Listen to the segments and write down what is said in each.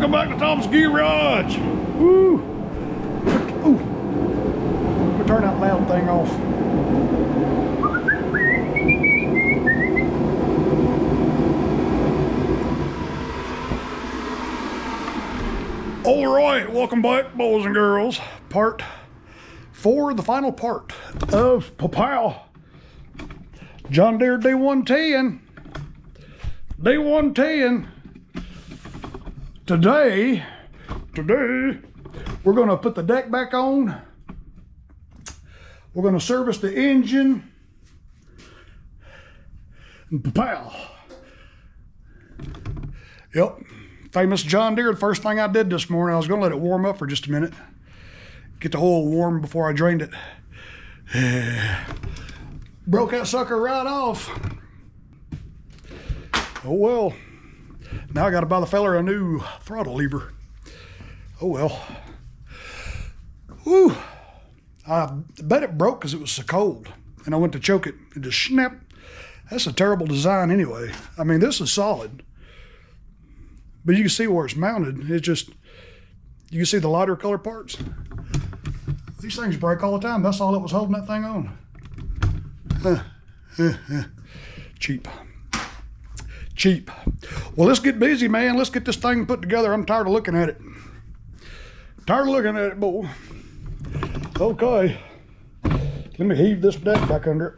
Welcome back to Tom's Garage. Woo! Ooh. Let me turn that loud thing off. All right, welcome back, boys and girls. Part 4, the final part of Pow. John Deere D110. D110. Today, we're gonna put the deck back on. We're gonna service the engine. And pow. Yep, famous John Deere. The first thing I did this morning, I was gonna let it warm up for just a minute. Get the oil warm before I drained it. Broke that sucker right off. Oh well. Now I gotta buy the feller a new throttle lever. Oh well. Whew. I bet it broke because it was so cold. And I went to choke it and just snapped. That's a terrible design anyway. I mean, this is solid. But you can see where it's mounted. It's just, you can see the lighter color parts. These things break all the time. That's all that was holding that thing on. Cheap. Cheap. Well, let's get busy, man. Let's get this thing put together. I'm tired of looking at it. Tired of looking at it, boy. Okay. Let me heave this deck back under it.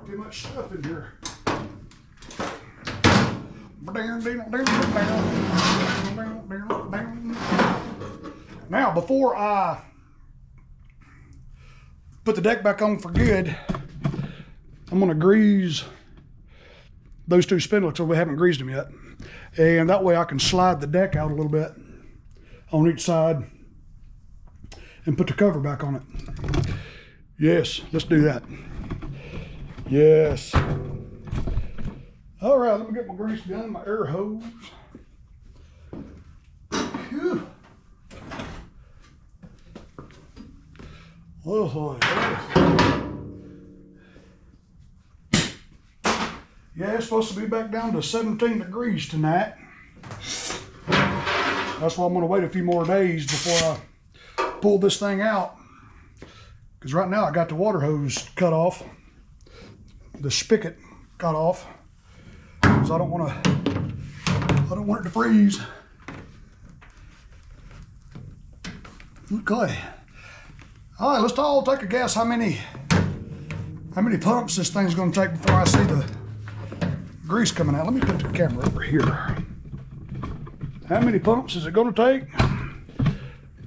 Too much stuff in here. Now, before I put the deck back on for good, I'm gonna grease those two spindles, so we haven't greased them yet. And that way I can slide the deck out a little bit on each side and put the cover back on it. Yes, let's do that. Yes. All right, let me get my grease gun, my air hose. Whew. Oh, yeah, it's supposed to be back down to 17 degrees tonight. That's why I'm gonna wait a few more days before I pull this thing out. Because right now I got the water hose cut off, the spigot cut off, because I don't want it to freeze. Okay. All right, let's all take a guess how many pumps this thing's gonna take before I see the grease coming out. Let me put the camera over here. How many pumps is it gonna take?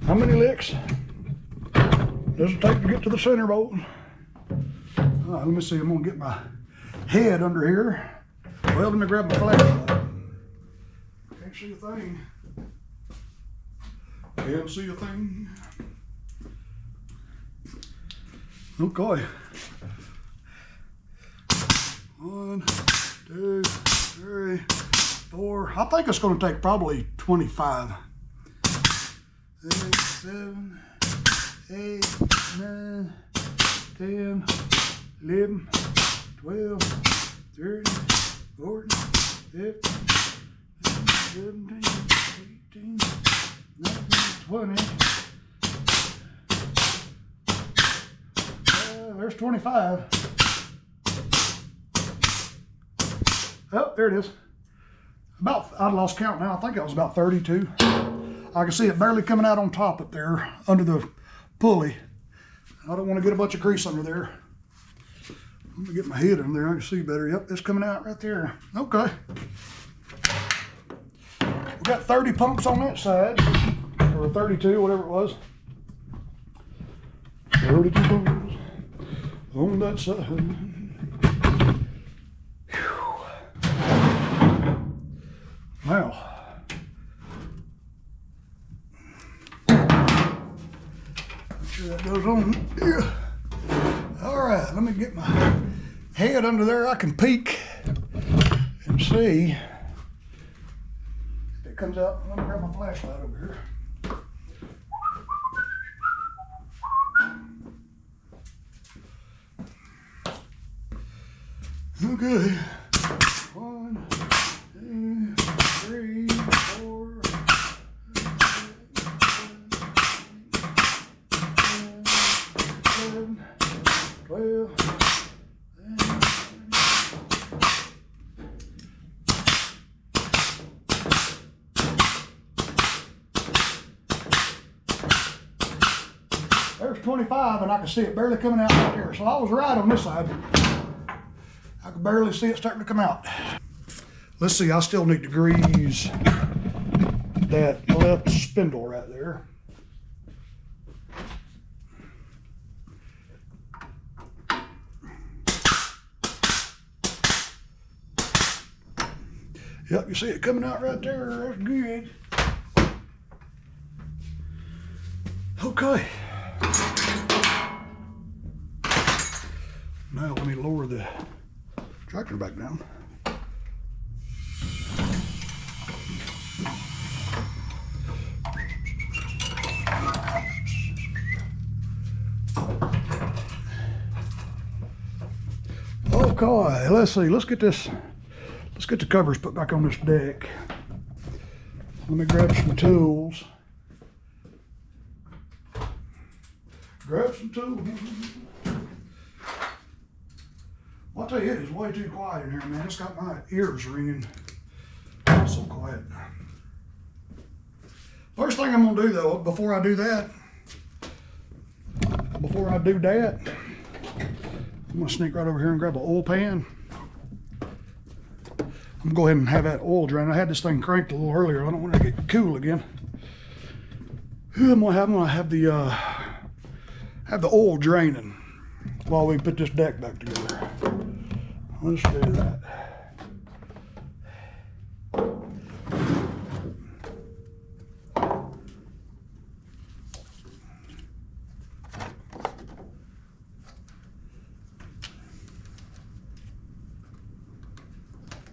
How many licks does it take to get to the center bolt? All right, let me see, I'm gonna get my head under here. Well, let me grab my flashlight. Can't see a thing. Can't see a thing. Okay. 1, 2, 3, 4. I think it's going to take probably 25. 6, 7, 8, 9, 10, 11, 12, 13, 14, 15, 17, 18, 19, 20. There's 25. Oh, there it is. I lost count now. I think it was about 32. I can see it barely coming out on top up there under the pulley. I don't want to get a bunch of grease under there. Let me get my head in there. I can see better. Yep, it's coming out right there. Okay. We got 30 pumps on that side, or 32, whatever it was. 32 pumps on that side. Whew. Wow. Make sure that goes on here. All right, let me get my head under there. I can peek. see if it comes out. Let me grab my flashlight over here. Okay. 1, 2, 3, 4, 7, 12. There's 25, and I can see it barely coming out right there. So I was right on this side. I can barely see it starting to come out. Let's see, I still need to grease that left spindle right there. Yep, you see it coming out right there. That's good. Okay. Now let me lower the tractor back down. Okay, let's see. Let's get the covers put back on this deck. Let me grab some tools. Grab some tools. I'll tell you, it is way too quiet in here, man. It's got my ears ringing. It's so quiet. First thing I'm gonna do though, before I do that, I'm gonna sneak right over here and grab an oil pan. I'm gonna go ahead and have that oil drain. I had this thing cranked a little earlier. I don't want it to get cool again. I'm gonna have the oil draining while we put this deck back together. Let's do that.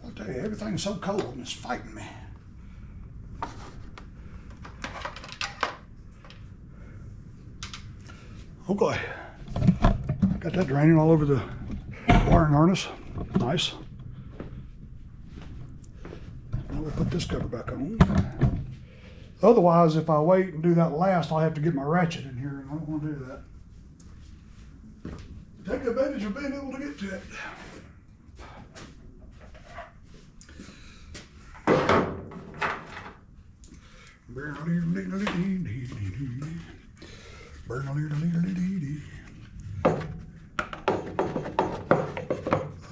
I'll tell you, everything's so cold and it's fighting me. Okay, got that draining all over the wiring harness. Nice. Now we'll put this cover back on. Otherwise, if I wait and do that last, I'll have to get my ratchet in here, and I don't want to do that. Take advantage of being able to get to it.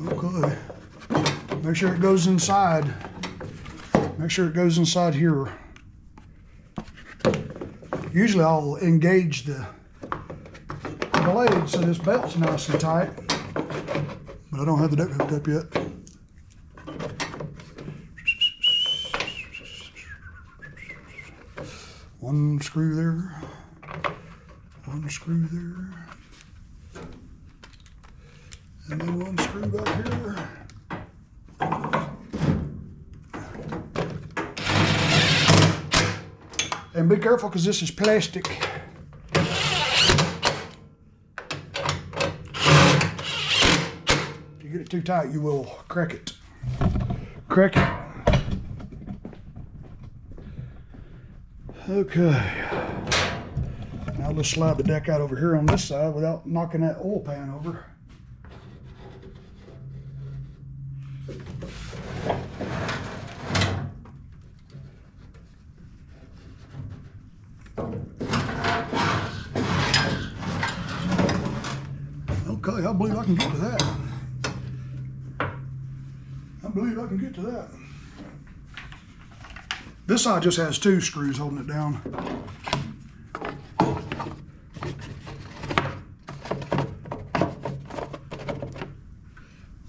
Okay. Make sure it goes inside. Make sure it goes inside here. Usually I'll engage the blade so this belt's nice and tight, but I don't have the deck hooked up yet. One screw there, one screw there, and then one screw back here. And be careful because this is plastic. If you get it too tight, you will crack it. Crack it. Okay. Now let's slide the deck out over here on this side without knocking that oil pan over. Okay, I believe I can get to that. I believe I can get to that. This side just has two screws holding it down.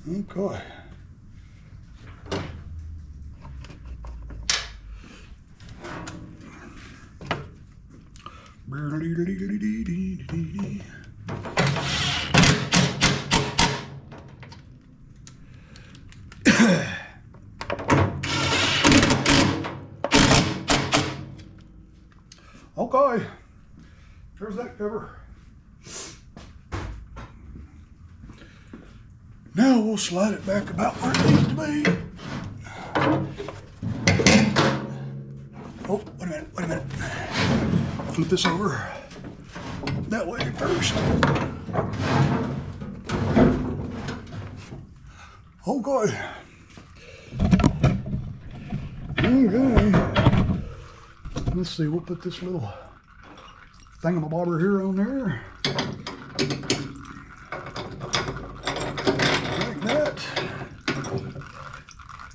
Okay. Now we'll slide it back about where it needs to be. Oh, wait a minute. Flip this over that way first. Okay. Okay. Let's see, we'll put this little thingamabobber here on there. Like that.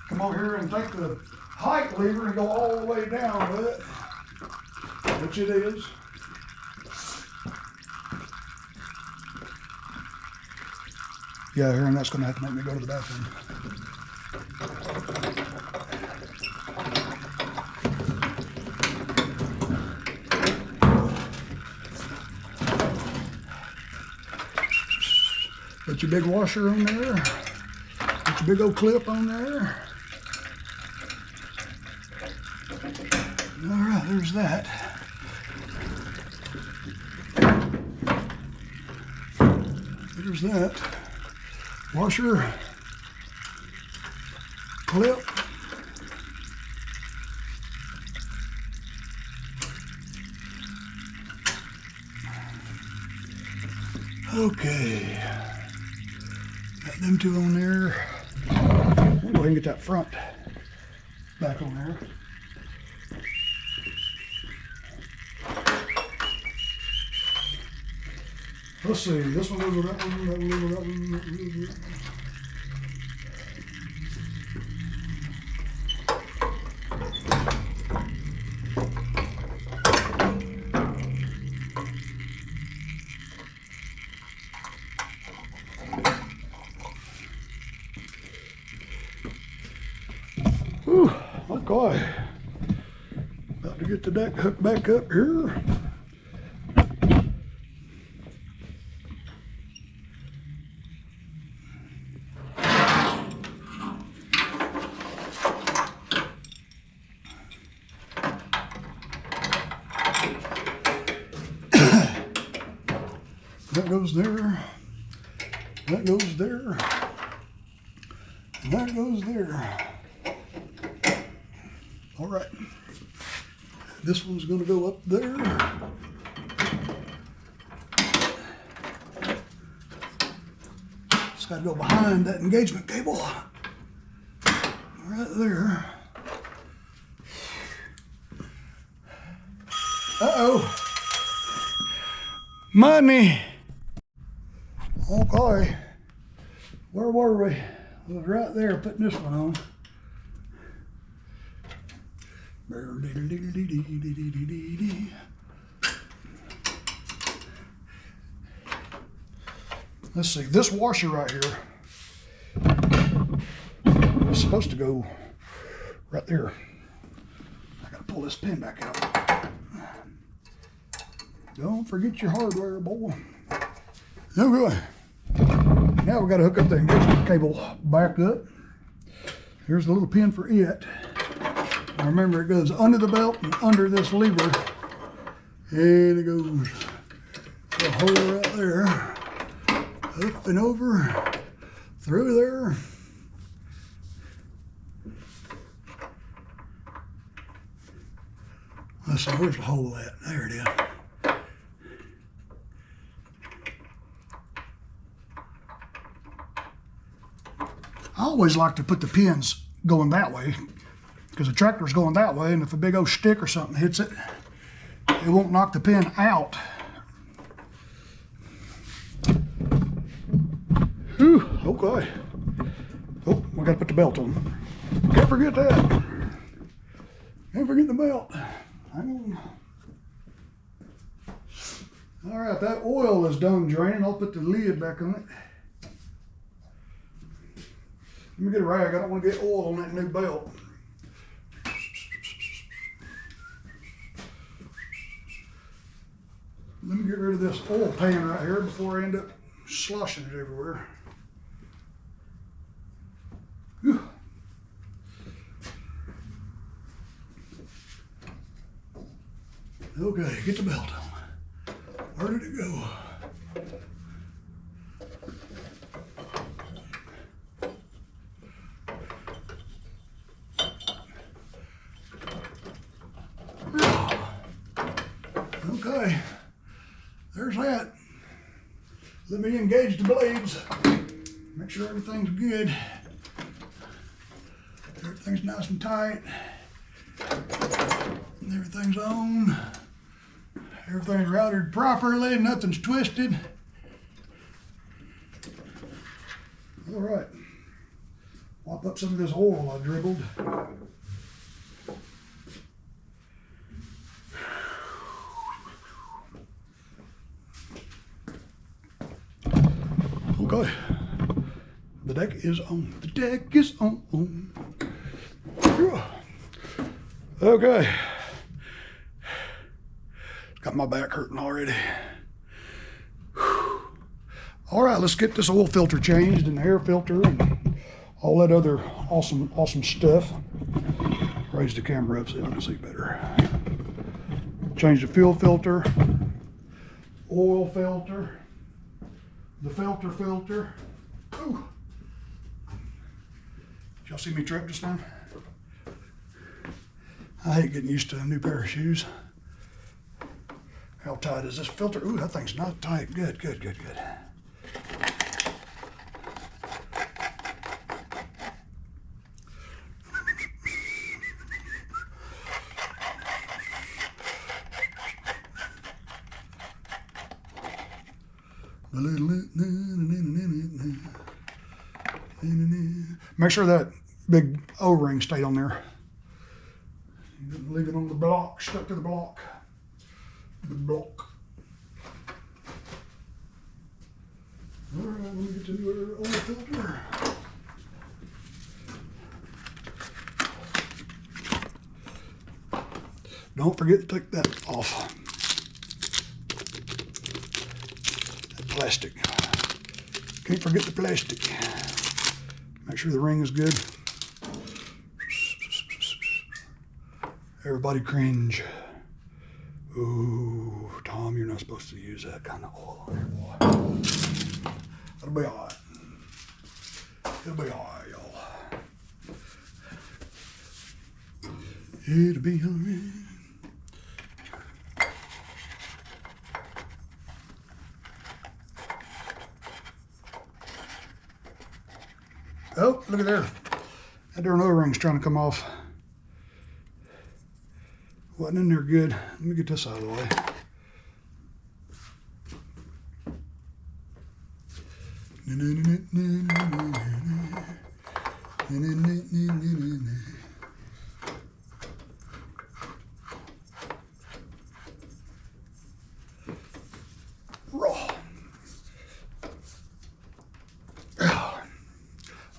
Come over here and take the height lever and go all the way down with it, which it is. Yeah, here, and that's going to have to make me go to the bathroom. Put your big washer on there. Put your big old clip on there. All right, there's that. There's that. Washer, clip. Okay. Got them two on there. I'll go ahead and get that front back on there. Let's see, this one goes with that one, that one goes with that one, that one goes with that one. Whew, okay. About to get the deck hooked back up here. That goes there, that goes there, and that goes there. All right, this one's gonna go up there. It's gotta go behind that engagement cable, right there. Uh-oh, money. Okay, where were we? I was right there putting this one on. Let's see, this washer right here is supposed to go right there. I gotta pull this pin back out. Don't forget your hardware, boy. Okay. Now we got to hook up the engagement cable back up. Here's the little pin for it. Now remember, it goes under the belt and under this lever. And it goes a hole right there. Up and over, through there. Let's see, where's the hole at? There it is. I always like to put the pins going that way because the tractor's going that way, and if a big old stick or something hits it, it won't knock the pin out. Whew, okay. Oh, we gotta put the belt on. Can't forget that. Can't forget the belt. Hang on. All right, that oil is done draining. I'll put the lid back on it. Let me get a rag. I don't want to get oil on that new belt. Let me get rid of this oil pan right here before I end up sloshing it everywhere. Whew. Okay, get the belt on. Where did it go? Let me engage the blades. Make sure everything's good. Everything's nice and tight. Everything's on. Everything's routed properly. Nothing's twisted. All right. Mop up some of this oil I dribbled. Okay. The deck is on. The deck is on. Okay. Got my back hurting already. All right, let's get this oil filter changed and the air filter and all that other awesome stuff. Raise the camera up so I can see better. Change the fuel filter, oil filter, the filter. Ooh. Y'all see me trip just now? I hate getting used to a new pair of shoes. How tight is this filter? Ooh, that thing's not tight. Good. Make sure that big O-ring stayed on there. You didn't leave it on the block, stuck to the block. All right, let me get the new oil filter. Don't forget to take that off. That plastic. Can't forget the plastic. Make sure the ring is good. Everybody cringe. Ooh, Tom, you're not supposed to use that kind of oil on your boy. It'll be all right. It'll be all right, y'all. It'll be all right. Oh, look at there. That darn O-ring's trying to come off. Wasn't in there good. Let me get this out of the way.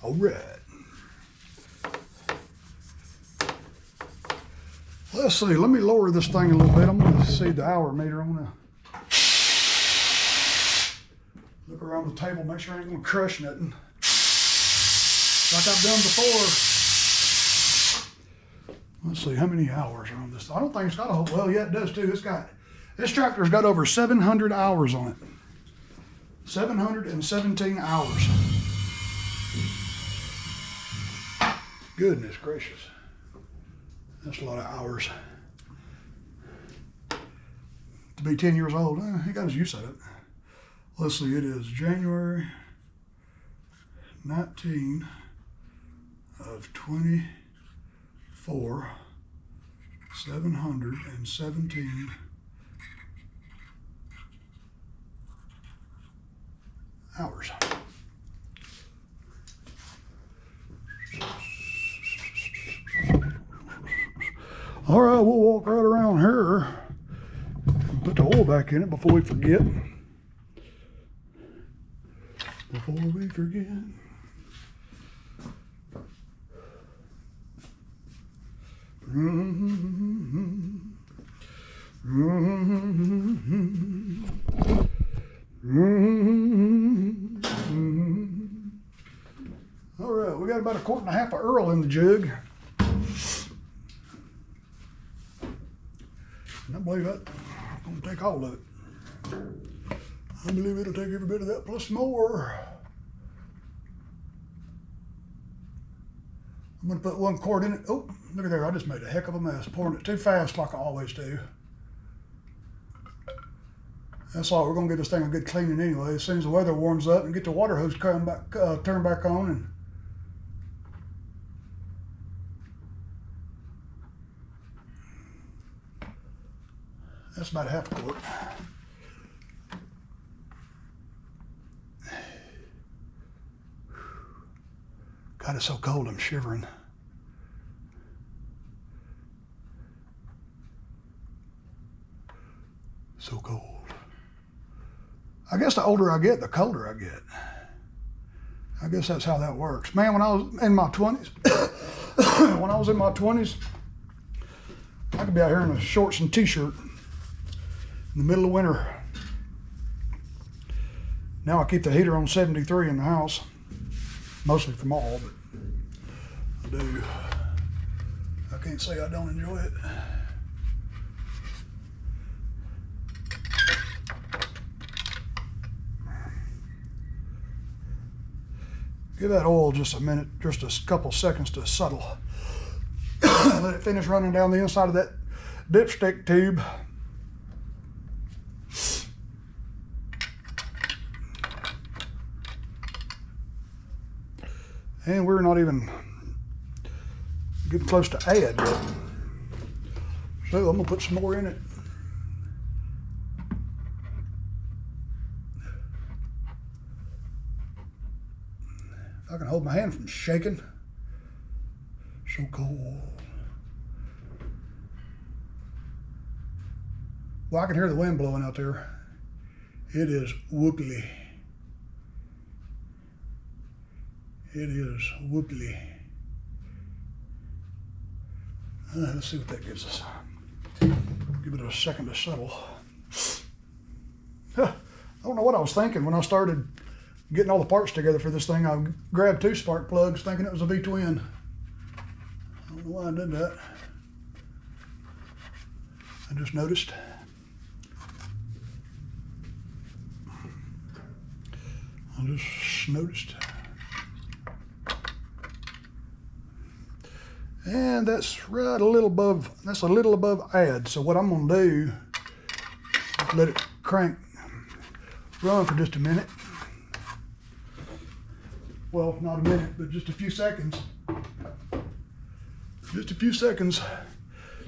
All right. Let's see, let me lower this thing a little bit. I'm going to see the hour meter. I'm going to look around the table, make sure I ain't going to crush nothing. Like I've done before. Let's see, how many hours are on this? I don't think it's got a whole, well, yeah, it does too. This tractor's got over 700 hours on it. 717 hours. Goodness gracious. That's a lot of hours. To be 10 years old, he got his use out of it. Let's see, it is January 19 of 24, 717 hours. All right, we'll walk right around here and put the oil back in it before we forget. All right, we got about 1.5 quarts of Earl in the jug. And I believe that's going to take all of it. I believe it'll take every bit of that plus more. I'm going to put 1 quart in it. Oh, look at there. I just made a heck of a mess pouring it too fast like I always do. That's all. We're gonna get this thing a good cleaning anyway. As soon as the weather warms up and get the water hose turned back on, and that's about half a quart. God, it's so cold, I'm shivering. So cold. I guess the older I get, the colder I get. I guess that's how that works. Man, when I was in my 20s, I could be out here in a shorts and t-shirt in the middle of winter. Now I keep the heater on 73 in the house, mostly from all, but I do. I can't say I don't enjoy it. Give that oil just a minute, just a couple seconds to settle. Let it finish running down the inside of that dipstick tube. And we're not even getting close to add yet. So I'm gonna put some more in it. I can hold my hand from shaking. So cold. Well, I can hear the wind blowing out there. It is whoopily. It is whoopily. Let's see what that gives us. Give it a second to settle. I don't know what I was thinking when I started getting all the parts together for this thing. I grabbed 2 spark plugs thinking it was a V-twin. I don't know why I did that. I just noticed. And that's right a little above, that's a little above add. So what I'm gonna do is let it crank, run for just a minute. Well, not a minute, but just a few seconds. Just a few seconds.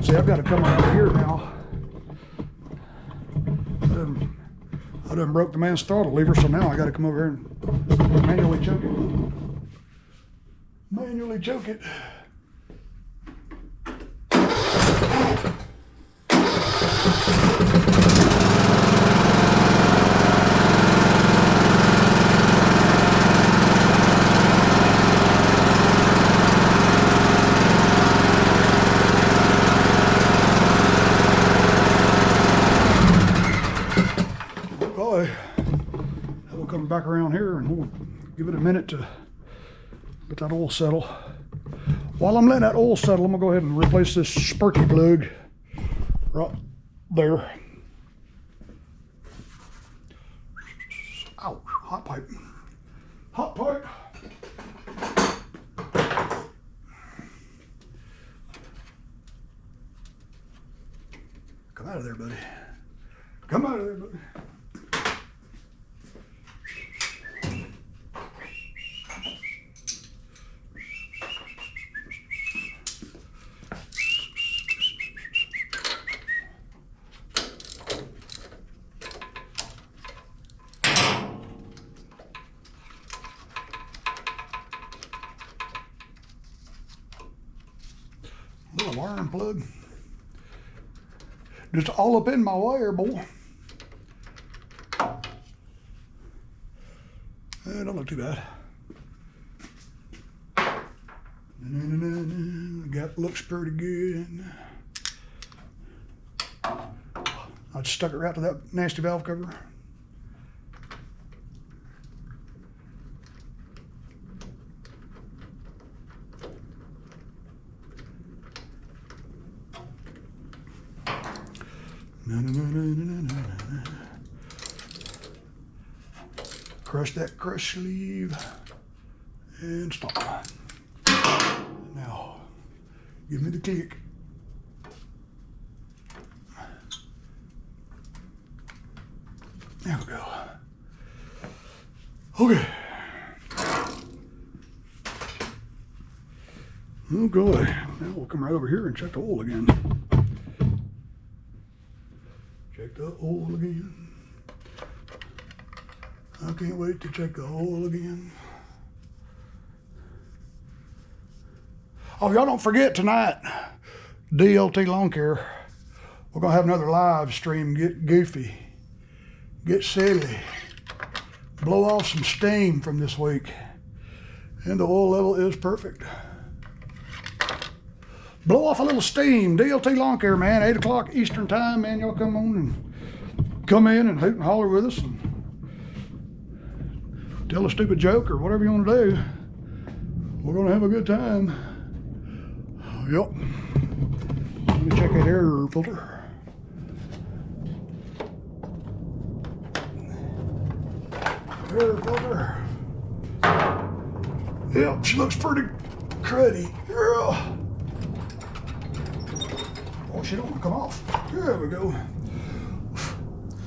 See, I've got to come over here now. I done broke the man's throttle lever, so now I got to come over here and manually choke it. Manually choke it. We'll come back around here and we'll give it a minute to let that oil settle. While I'm letting that oil settle, I'm gonna go ahead and replace this sparky plug right there. Ow, hot pipe. Hot pipe. Come out of there, buddy. Come out of there, buddy. Little wiring plug. Just all up in my wire, boy. Don't look too bad. The gap looks pretty good. I just stuck it right to that nasty valve cover. Crush that crush sleeve and stop. Now, give me the kick. Okay. Oh, good. Now we'll come right over here and check the oil again. Check the oil again. I can't wait to check the oil again. Oh, y'all don't forget tonight, DLT Lawn Care. We're gonna have another live stream. Get goofy, get silly, blow off some steam from this week. And the oil level is perfect. Blow off a little steam. DLT Lawn Care, man. 8 o'clock Eastern time, man. Y'all come on and come in and hoot and holler with us and tell a stupid joke or whatever you want to do. We're gonna have a good time. Yep. Let me check that air filter. Air filter. Yep, she looks pretty cruddy. Yeah. Oh, she don't want to come off. There we go.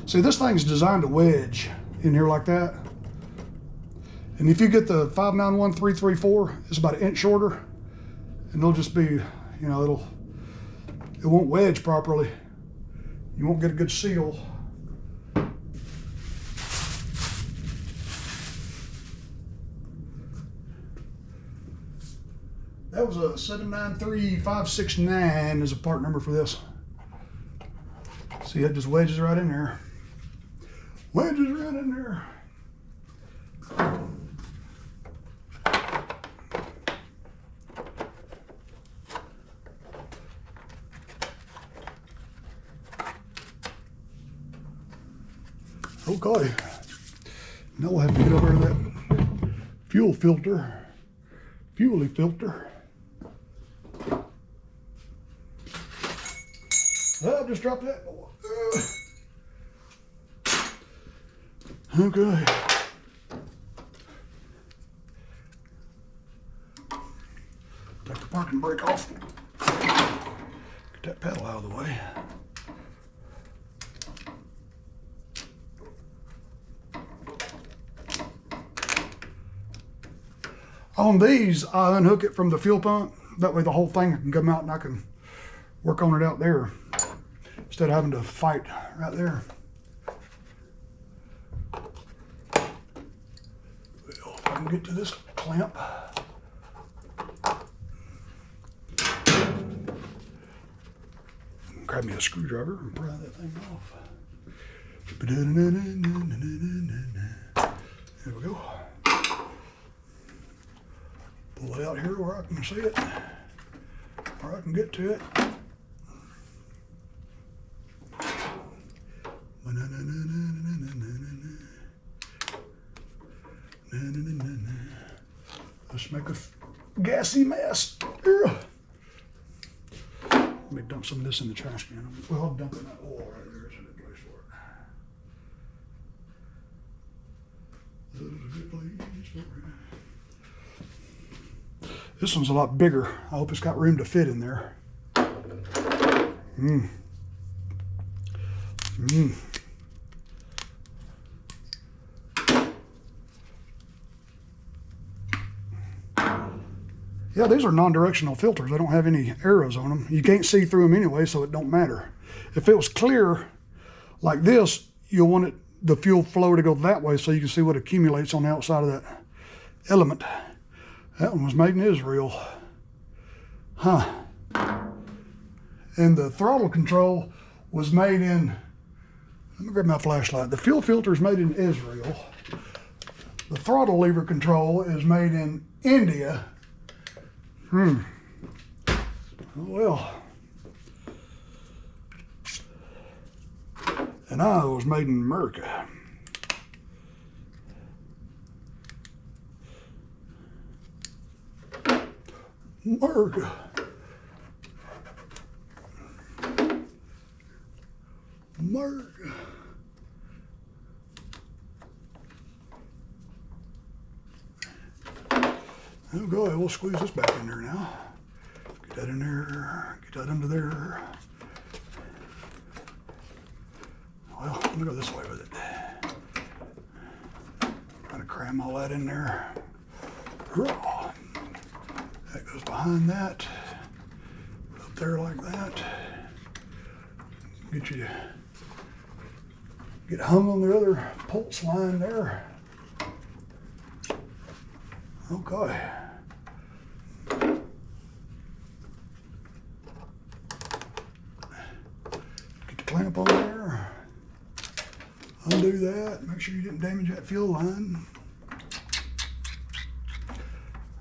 See, this thing's designed to wedge in here like that. And if you get the 591334, it's about 1 inch shorter, and it'll just be, you know, it won't wedge properly. You won't get a good seal. That was a 793569 is a part number for this. See, it just wedges right in there. Wedges right in there. Okay. Now we'll have to get over to that fuel filter. Fuely filter. Oh, just dropped that. Okay. Take the parking brake off. Get that pedal out of the way. On these, I unhook it from the fuel pump. That way the whole thing can come out and I can work on it out there instead of having to fight right there. Well, if I can get to this clamp. Grab me a screwdriver and pry that thing off. There we go. Pull it out here where I can see it, where I can get to it. Let's make a gassy mess. Let me dump some of this in the trash can. Well, I'll dump it in that oil right there. It's a good place for it. That is a good place for it. This one's a lot bigger. I hope it's got room to fit in there. Yeah, these are non-directional filters. They don't have any arrows on them. You can't see through them anyway, so it don't matter. If it was clear like this, you'll want the fuel flow to go that way so you can see what accumulates on the outside of that element. That one was made in Israel. Huh. And the throttle control was made in, let me grab my flashlight. The fuel filter is made in Israel. The throttle lever control is made in India. Oh, well. And I was made in America. America. America. Oh, go ahead. We'll squeeze this back in there now. Get that in there. Get that under there. Well, let me go this way with it. Trying to cram all that in there. That goes behind that. Up there like that. Get hung on the other pulse line there. Okay. Get the clamp on there. Undo that. Make sure you didn't damage that fuel line.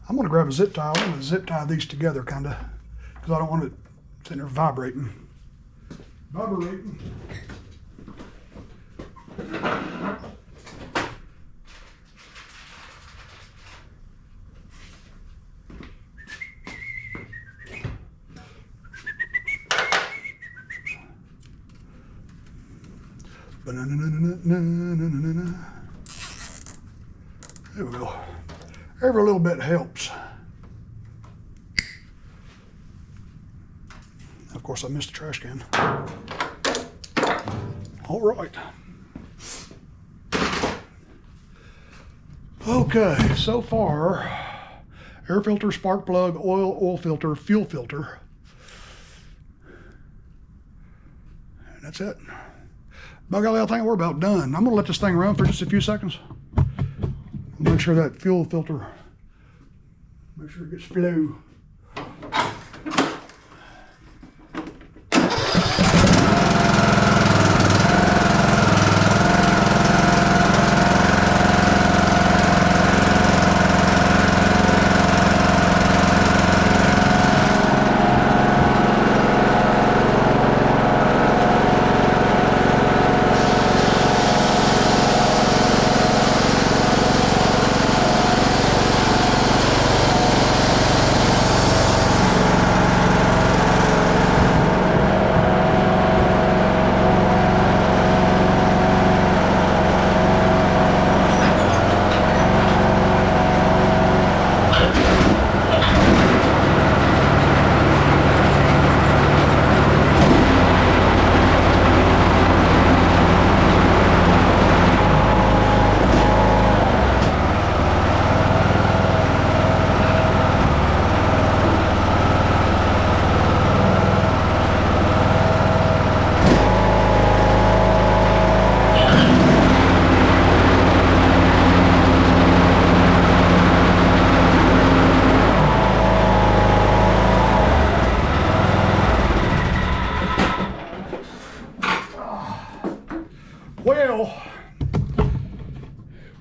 I'm gonna grab a zip tie. I'm gonna zip tie these together kinda, because I don't want it sitting there vibrating. Vibrating. There we go. Every little bit helps. Of course, I missed the trash can. All right. Okay, so far, air filter, spark plug, oil filter, fuel filter. And that's it. By golly, I think we're about done. I'm gonna let this thing run for just a few seconds. Make sure that fuel filter, make sure it gets flow.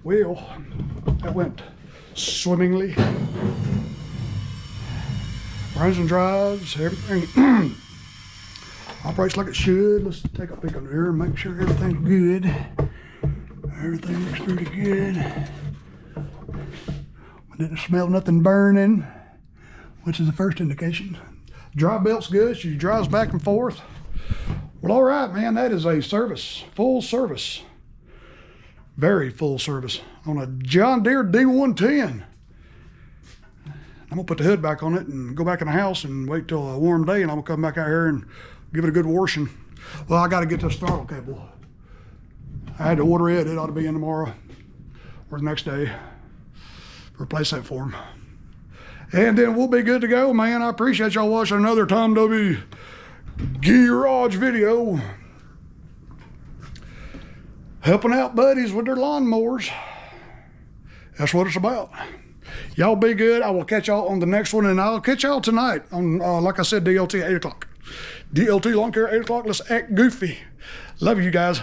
Well, that went swimmingly. Runs and drives, everything operates like it should. Let's take a peek under here and make sure everything's good. Everything looks pretty good. I didn't smell nothing burning, which is the first indication. Drive belt's good. She drives back and forth. Well, all right, man, that is a service, full service. Very full service on a John Deere D110. I'm gonna put the hood back on it and go back in the house and wait till a warm day, and I'm gonna come back out here and give it a good washing. Well, I gotta get this throttle cable. I had to order it. It ought to be in tomorrow or the next day. Replace that for him. And then we'll be good to go, man. I appreciate y'all watching another Tom W. Garage video. Helping out buddies with their lawnmowers. That's what it's about. Y'all be good. I will catch y'all on the next one, and I'll catch y'all tonight on, like I said, DLT at 8 o'clock. DLT Lawn Care 8 o'clock. Let's act goofy. Love you guys.